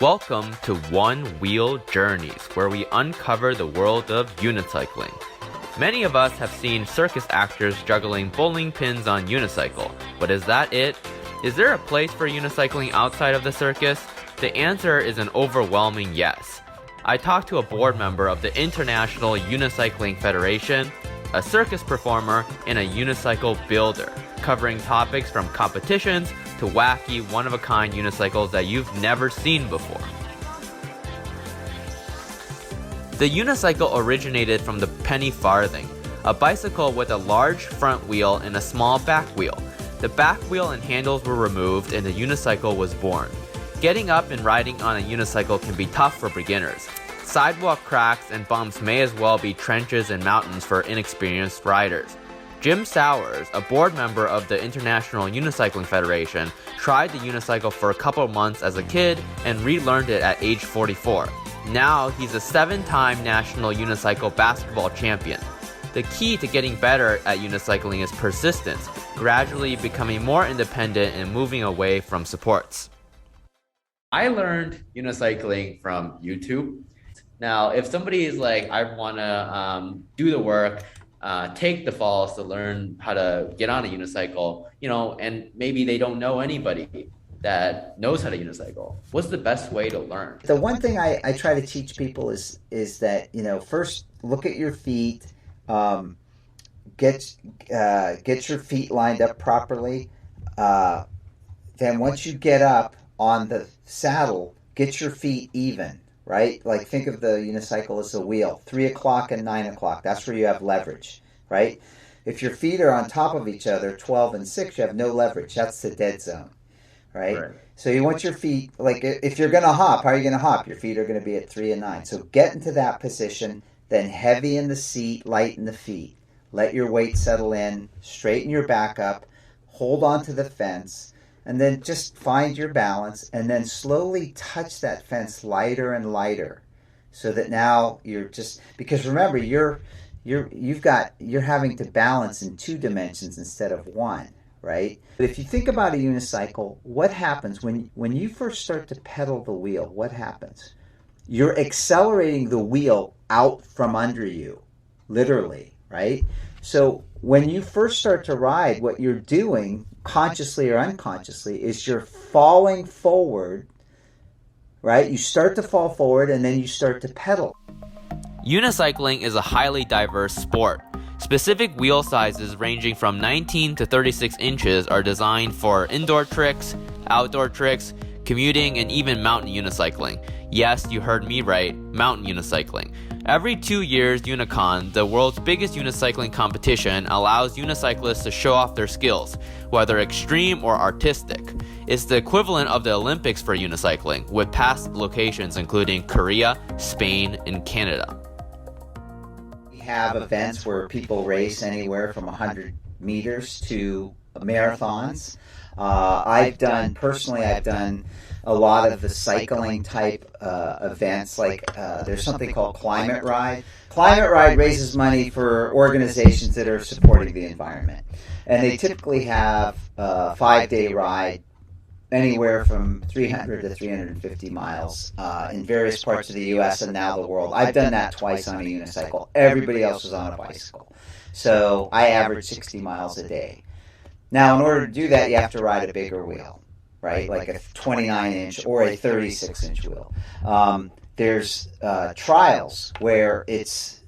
Welcome to One Wheel Journeys, where we uncover the world of unicycling. Many of us have seen circus actors juggling bowling pins on unicycle, but is that it? Is there a place for unicycling outside of the circus? The answer is an overwhelming yes. I talked to a board member of the International Unicycling Federation, a circus performer, and a unicycle builder, covering topics from competitions to wacky, one-of-a-kind unicycles that you've never seen before. The unicycle originated from the penny farthing, a bicycle with a large front wheel and a small back wheel. The back wheel and handles were removed and the unicycle was born. Getting up and riding on a unicycle can be tough for beginners. Sidewalk cracks and bumps may as well be trenches and mountains for inexperienced riders. Jim Sowers, a board member of the International Unicycling Federation, tried the unicycle for a couple months as a kid and relearned it at age 44. Now he's a 7-time national unicycle basketball champion. The key to getting better at unicycling is persistence, gradually becoming more independent and moving away from supports. I learned unicycling from YouTube. Now, if somebody is like, I want to do the work, take the falls to learn how to get on a unicycle, and maybe they don't know anybody that knows how to unicycle, what's the best way to learn? The one thing I try to teach people is that, first look at your feet, get your feet lined up properly. Then once you get up on the saddle, get your feet even. Right? Like think of the unicycle as a wheel. 3 o'clock and 9 o'clock. That's where you have leverage, right? If your feet are on top of each other, 12 and 6, you have no leverage. That's the dead zone, right? So you want your feet, like if you're going to hop, how are you going to hop? Your feet are going to be at 3 and 9. So get into that position, then heavy in the seat, light in the feet. Let your weight settle in, straighten your back up, hold on to the fence, and then just find your balance and then slowly touch that fence lighter and lighter so that now you're just, because remember you're having to balance in 2 dimensions instead of 1, right? But if you think about a unicycle, what happens when you first start to pedal the wheel? What happens? You're accelerating the wheel out from under you, literally, right? So when you first start to ride, what you're doing, consciously or unconsciously, is you're falling forward, right? You start to fall forward and then you start to pedal. Unicycling is a highly diverse sport. Specific wheel sizes ranging from 19 to 36 inches are designed for indoor tricks, outdoor tricks, commuting, and even mountain unicycling. Yes, you heard me right, mountain unicycling. Every 2 years, Unicon, the world's biggest unicycling competition, allows unicyclists to show off their skills, whether extreme or artistic. It's the equivalent of the Olympics for unicycling, with past locations including Korea, Spain, and Canada. We have events where people race anywhere from 100 meters to marathons. I've done a lot of the cycling type events, like there's something called Climate Ride. Climate Ride raises money for organizations that are supporting the environment. And they typically have a 5-day ride anywhere from 300 to 350 miles in various parts of the U.S. and now the world. I've done that twice on a unicycle. Everybody else was on a bicycle. So I average 60 miles a day. Now, in order to do that, you have to ride a bigger wheel, right? Like a 29-inch or a 36-inch wheel. There's trials where it's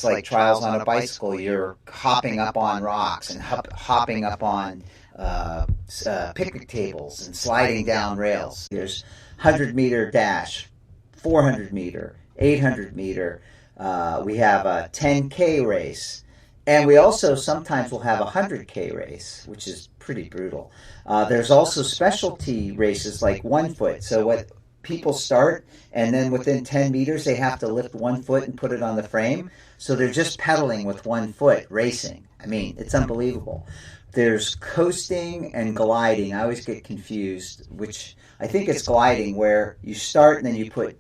like trials on a bicycle. You're hopping up on rocks and hopping up on picnic tables and sliding down rails. There's 100-meter dash, 400-meter, 800-meter. We have a 10K race. And we also sometimes will have a 100K race, which is pretty brutal. There's also specialty races like 1 foot. So what people start, and then within 10 meters, they have to lift 1 foot and put it on the frame. So they're just pedaling with 1 foot, racing. I mean, it's unbelievable. There's coasting and gliding. I always get confused, which I think it's gliding, where you start and then you put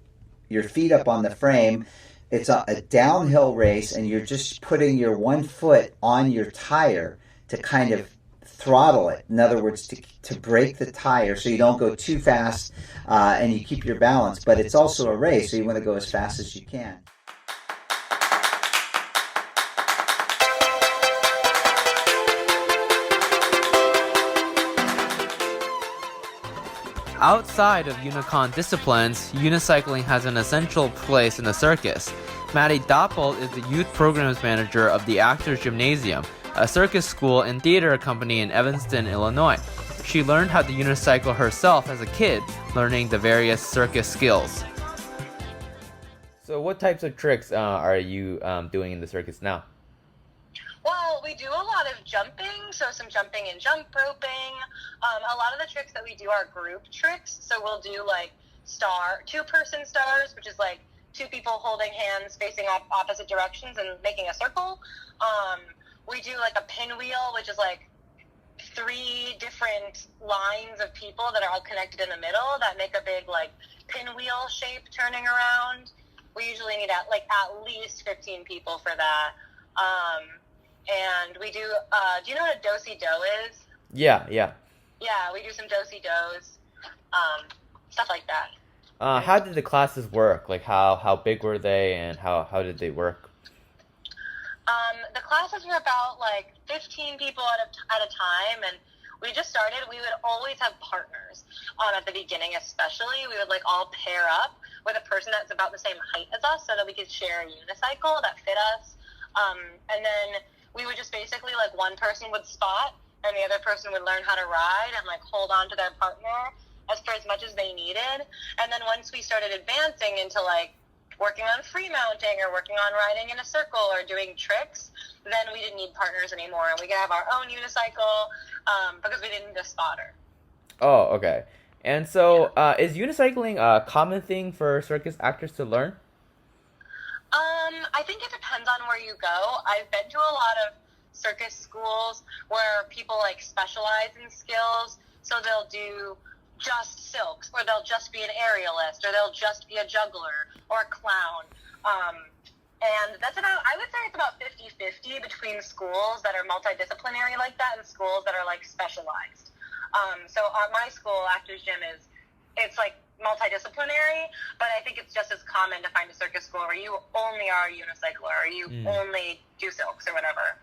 your feet up on the frame. It's a downhill race, and you're just putting your 1 foot on your tire to kind of throttle it. In other words, to brake the tire so you don't go too fast and you keep your balance. But it's also a race, so you want to go as fast as you can. Outside of Unicon disciplines, unicycling has an essential place in the circus. Maddie Doppel is the youth programs manager of the Actors Gymnasium, a circus school and theater company in Evanston, Illinois. She learned how to unicycle herself as a kid, learning the various circus skills. So what types of tricks are you doing in the circus now? Well, we do a lot of jumping, so some jumping and jump roping. A lot of the tricks that we do are group tricks, so we'll do like two-person stars, which is like two people holding hands facing opposite directions and making a circle. We do like a pinwheel, which is like 3 different lines of people that are all connected in the middle that make a big like pinwheel shape turning around. We usually need at least 15 people for that. And we do you know what a do-si-do is? Yeah. Yeah, we do some do-si-dos, stuff like that. How did the classes work? Like how big were they and how did they work? The classes were about like 15 people at a time, and we just started. We would always have partners at the beginning, especially. We would like all pair up with a person that's about the same height as us so that we could share a unicycle that fit us. And then we would just basically like one person would spot and the other person would learn how to ride and like hold on to their partner for as much as they needed. And then once we started advancing into like working on free mounting or working on riding in a circle or doing tricks, then we didn't need partners anymore and we could have our own unicycle because we didn't need a spotter. Oh, okay. And so is unicycling a common thing for circus actors to learn? I think it depends on where you go. I've been to a lot of circus schools where people like specialize in skills, so they'll do just silks, or they'll just be an aerialist, or they'll just be a juggler or a clown. And that's I would say it's about 50-50 between schools that are multidisciplinary like that and schools that are like specialized. So at my school, Actors Gym it's like multidisciplinary, but I think it's just as common to find a circus school where you only are a unicycler or you only do silks or whatever.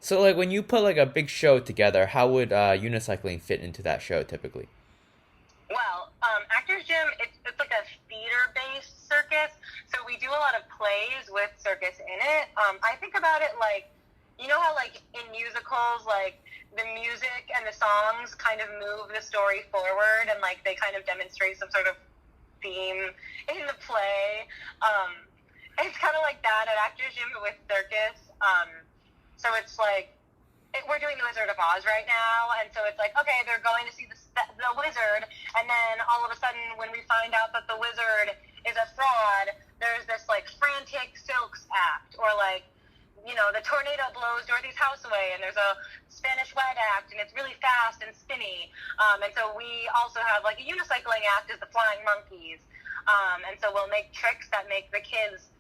So like when you put like a big show together, how would unicycling fit into that show typically? Well, Actors Gym, it's like a theater-based circus, so we do a lot of plays with circus in it. I think about it like, you know how like in musicals, like the music and the songs kind of move the story forward and like they kind of demonstrate some sort of theme in the play. It's kind of like that at Actors Gym with circus. So it's like, we're doing the Wizard of Oz right now, and so it's like, okay, they're going to see the wizard, and then all of a sudden when we find out that the wizard is a fraud, there's this like frantic silks act, or like, you know, the tornado blows Dorothy's house away and there's a Spanish wet act and it's really fast and spinny. And so we also have like a unicycling act as the flying monkeys. And so we'll make tricks that make the kids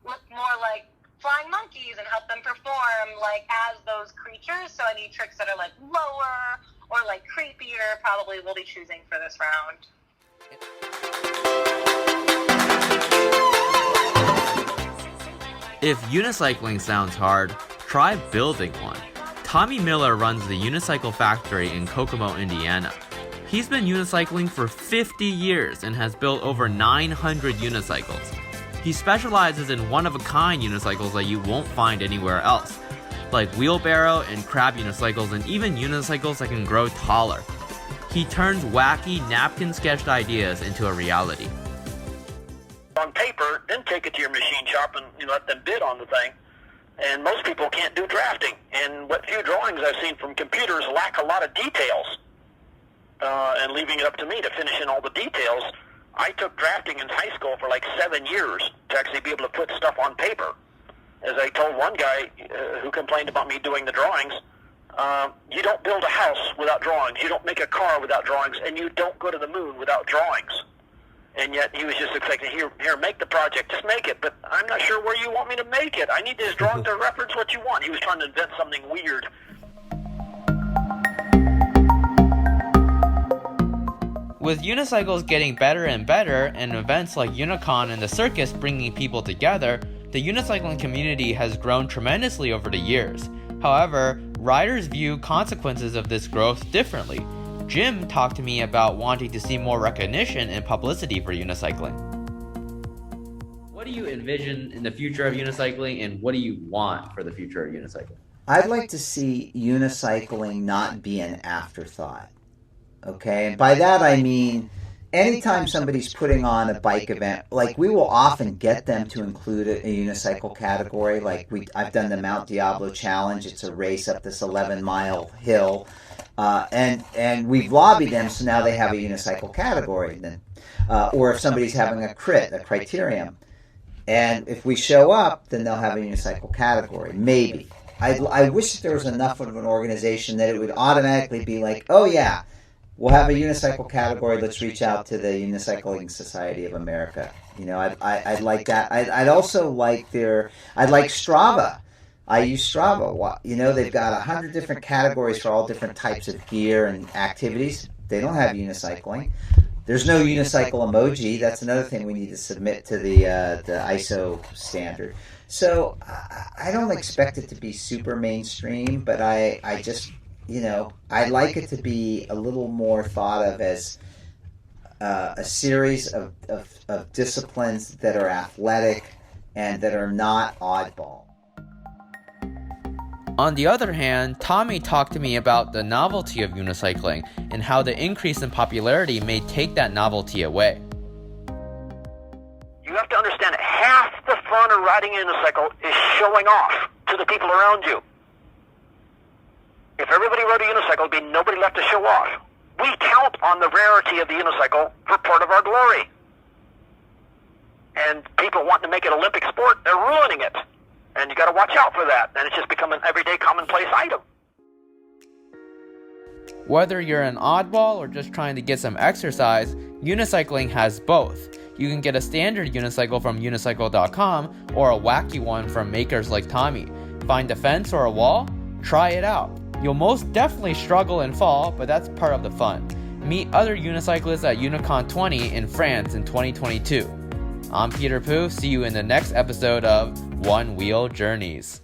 look more like flying monkeys and help them perform like as those creatures. So any tricks that are like lower or like creepier probably we'll be choosing for this round. If unicycling sounds hard, try building one. Tommy Miller runs the Unicycle Factory in Kokomo, Indiana. He's been unicycling for 50 years and has built over 900 unicycles. He specializes in one-of-a-kind unicycles that you won't find anywhere else, like wheelbarrow and crab unicycles and even unicycles that can grow taller. He turns wacky, napkin-sketched ideas into a reality. On paper, then take it to your machine shop and let them bid on the thing. And most people can't do drafting. And what few drawings I've seen from computers lack a lot of details. And leaving it up to me to finish in all the details. I took drafting in high school for like 7 years to actually be able to put stuff on paper. As I told one guy who complained about me doing the drawings, you don't build a house without drawings. You don't make a car without drawings. And you don't go to the moon without drawings. And yet he was just expecting, here, make the project, just make it. But I'm not sure where you want me to make it. I need this drawing to reference what you want. He was trying to invent something weird. With unicycles getting better and better, and events like Unicon and the circus bringing people together, the unicycling community has grown tremendously over the years. However, riders view consequences of this growth differently. Jim talked to me about wanting to see more recognition and publicity for unicycling. What do you envision in the future of unicycling, and what do you want for the future of unicycling? I'd like to see unicycling not be an afterthought. Okay, and by that I mean anytime somebody's putting on a bike event, like we will often get them to include a unicycle category. Like I've done the Mount Diablo Challenge. It's a race up this 11-mile hill, and we've lobbied them, so now they have a unicycle category. Then, or if somebody's having a criterium, and if we show up, then they'll have a unicycle category. Maybe. I wish that there was enough of an organization that it would automatically be like, oh yeah, we'll have a unicycle category. Let's reach out to the Unicycling Society of America. You know, I'd like that. I'd also like I'd like Strava. I use Strava. You know, they've got 100 different categories for all different types of gear and activities. They don't have unicycling. There's no unicycle emoji. That's another thing we need to submit to the ISO standard. So I don't expect it to be super mainstream, but I just, you know, I'd like it to be a little more thought of as a series of disciplines that are athletic and that are not oddball. On the other hand, Tommy talked to me about the novelty of unicycling and how the increase in popularity may take that novelty away. You have to understand that half the fun of riding a unicycle is showing off to the people around you. If everybody rode a unicycle, there'd be nobody left to show off. We count on the rarity of the unicycle for part of our glory. And people wanting to make it an Olympic sport, they're ruining it. And you got to watch out for that. And it's just become an everyday commonplace item. Whether you're an oddball or just trying to get some exercise, unicycling has both. You can get a standard unicycle from unicycle.com or a wacky one from makers like Tommy. Find a fence or a wall? Try it out. You'll most definitely struggle and fall, but that's part of the fun. Meet other unicyclists at Unicon 20 in France in 2022. I'm Peter Pooh. See you in the next episode of One Wheel Journeys.